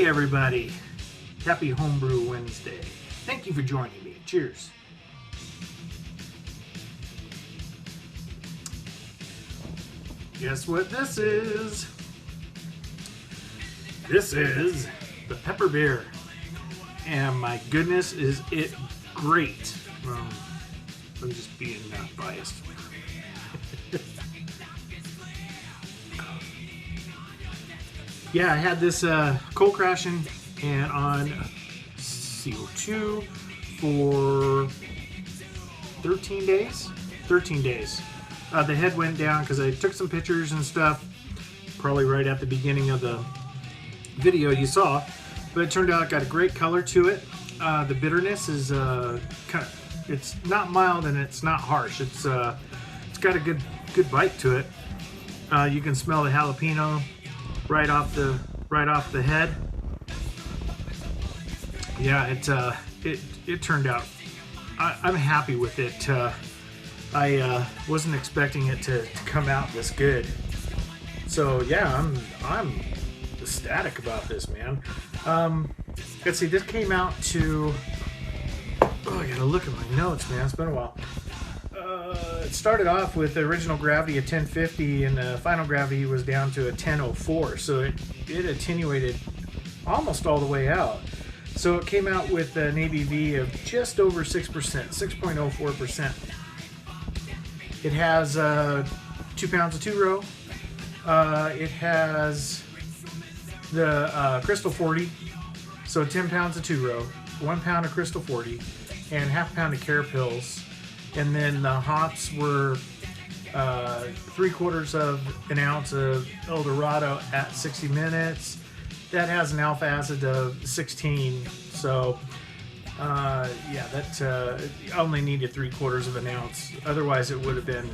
everybody. Happy Homebrew Wednesday. Thank you for joining me. Cheers. Guess what this is? This is the pepper beer. And my goodness, is it great. I'm just being biased. Yeah, I had this cold crashing and on CO2 for 13 days. 13 days. The head went down because I took some pictures and stuff, probably right at the beginning of the video you saw, but it turned out it got a great color to it. The bitterness is it's not mild and it's not harsh. It's got a good bite to it. You can smell the jalapeno right off the head. Yeah, it turned out. I'm happy with it. I wasn't expecting it to come out this good. So yeah, I'm ecstatic about this, man. Let's see, this came out to. Oh, I gotta look at my notes, man. It's been a while. It started off with the original gravity of 1050 and the final gravity was down to a 1004, so it attenuated almost all the way out. So it came out with an ABV of just over 6%, 6.04%. It has 2 pounds of 2-row. It has the Crystal 40, so 10 pounds of 2-row, 1 pound of Crystal 40, and half a pound of Care Pills. And then the hops were 3/4 of an ounce of El Dorado at 60 minutes. That has an alpha acid of 16. So yeah, that I only needed 3/4 of an ounce. Otherwise, it would have been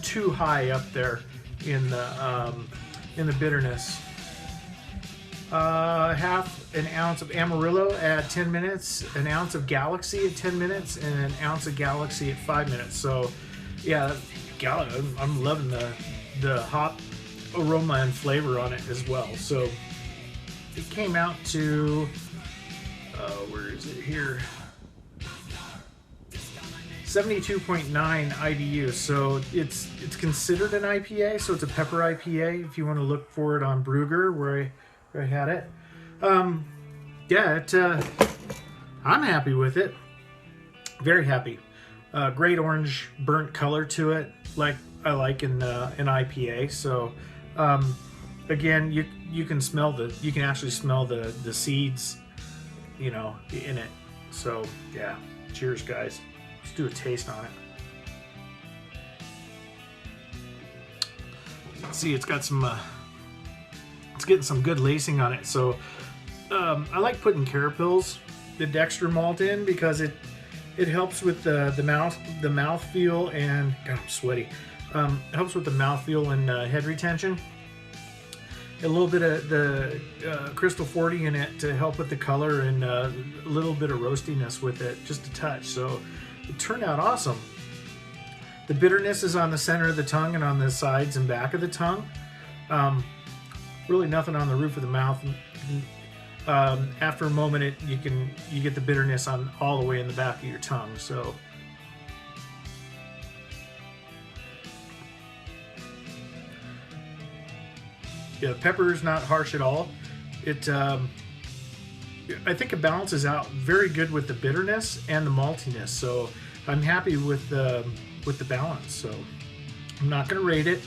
too high up there in the bitterness. Half an ounce of Amarillo at 10 minutes, an ounce of Galaxy at 10 minutes, and an ounce of Galaxy at 5 minutes. So, yeah, I'm loving the hop aroma and flavor on it as well. So, it came out to, where is it here? 72.9 IBU. So it's considered an IPA. So it's a pepper IPA. If you want to look for it on Brewger, where I had it. Yeah, I'm happy with it. Very happy. Great orange burnt color to it, like I like in an IPA. So again, you can actually smell the seeds, in it. So yeah, cheers, guys. Let's do a taste on it. Let's see, it's got some. It's getting some good lacing on it. So I like putting Care Pills, the dextro malt in, because it helps with the mouth feel, and God, I'm sweaty. It helps with the mouth feel and head retention. A little bit of the Crystal 40 in it to help with the color, and a little bit of roastiness with it, just a touch. So it turned out awesome. The bitterness is on the center of the tongue and on the sides and back of the tongue. Really nothing on the roof of the mouth. After a moment, you get the bitterness on all the way in the back of your tongue. So yeah, the pepper is not harsh at all. I think it balances out very good with the bitterness and the maltiness. So I'm happy with the balance. So I'm not going to rate it.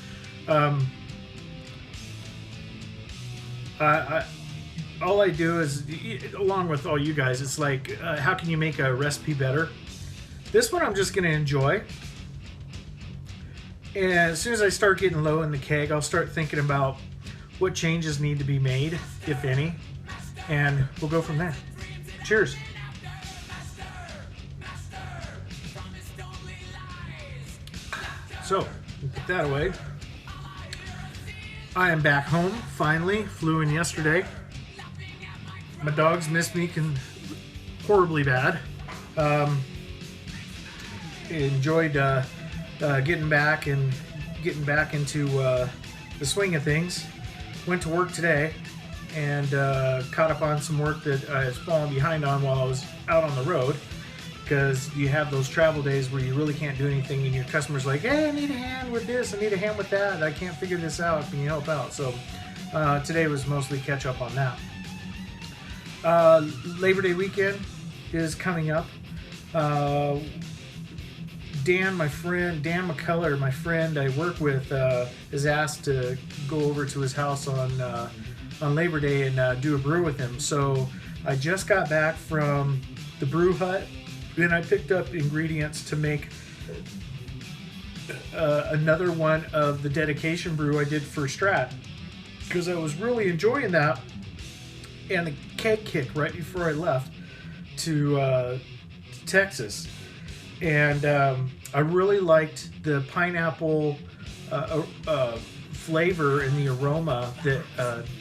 All I do is, along with all you guys, it's like, how can you make a recipe better? This one I'm just going to enjoy. And as soon as I start getting low in the keg, I'll start thinking about what changes need to be made, if any, and we'll go from there. Cheers. So, put that away. I am back home, finally. Flew in yesterday. My dogs missed me horribly bad. Enjoyed getting back into the swing of things. Went to work today, and caught up on some work that I was falling behind on while I was out on the road, because you have those travel days where you really can't do anything, and your customer's like, hey, I need a hand with this, I need a hand with that, I can't figure this out, can you help out? So today was mostly catch up on that. Labor Day weekend is coming up. Dan McCullough, my friend I work with, is asked to go over to his house on Labor Day and do a brew with him. So I just got back from the brew hut, and I picked up ingredients to make another one of the dedication brew I did for Strat, because I was really enjoying that, and the keg kick right before I left to Texas. And I really liked the pineapple flavor and the aroma that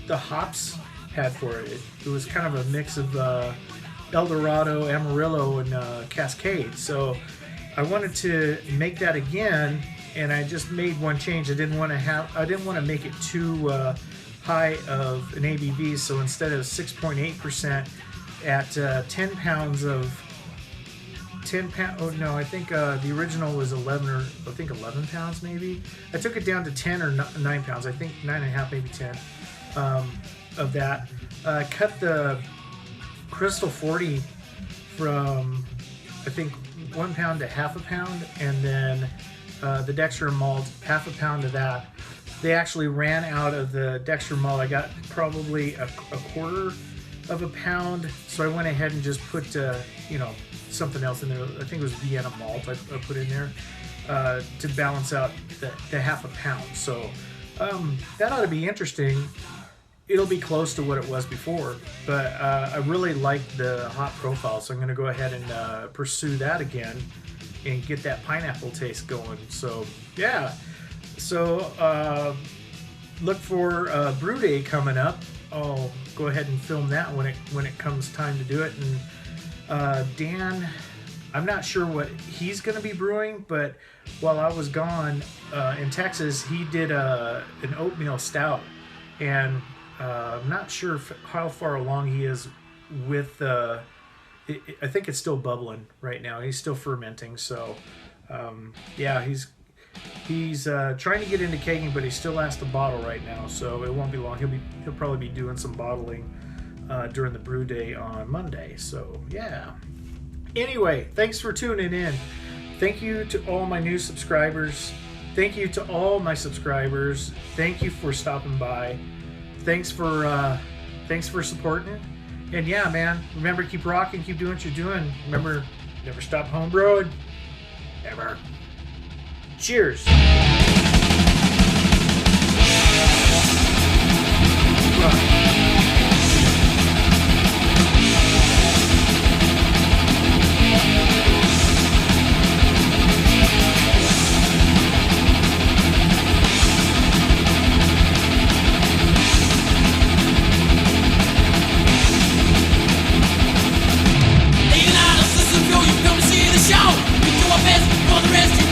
the hops had for it. It was kind of a mix of El Dorado, Amarillo, and Cascade. So I wanted to make that again, and I just made one change. I didn't want to make it too high of an ABV. So instead of 6.8% at 10 pounds of 10 pounds. Oh no, I think the original was 11 pounds maybe. I took it down to 10 or 9 pounds. I think 9.5, maybe 10 of that. Cut the Crystal 40 from, I think, 1 pound to half a pound, and then the Dexter malt, half a pound of that. They actually ran out of the Dexter malt. I got probably a quarter of a pound, so I went ahead and just put something else in there. I think it was Vienna malt I put in there to balance out the half a pound. So that ought to be interesting. It'll be close to what it was before, but I really like the hop profile, so I'm going to go ahead and pursue that again and get that pineapple taste going. So yeah, so look for Brew Day coming up. I'll go ahead and film that when it comes time to do it. And Dan, I'm not sure what he's going to be brewing, but while I was gone in Texas, he did an oatmeal stout, and I'm not sure how far along he is with. I think it's still bubbling right now. He's still fermenting, so yeah, he's trying to get into kegging, but he still has to bottle right now, so it won't be long. He'll probably be doing some bottling during the brew day on Monday. So yeah. Anyway, thanks for tuning in. Thank you to all my new subscribers. Thank you to all my subscribers. Thank you for stopping by. Thanks for supporting. And yeah, man, remember, keep rocking, keep doing what you're doing. Remember, never stop homebrewing. Never. Cheers. Rock. Show, we do our best for the rest.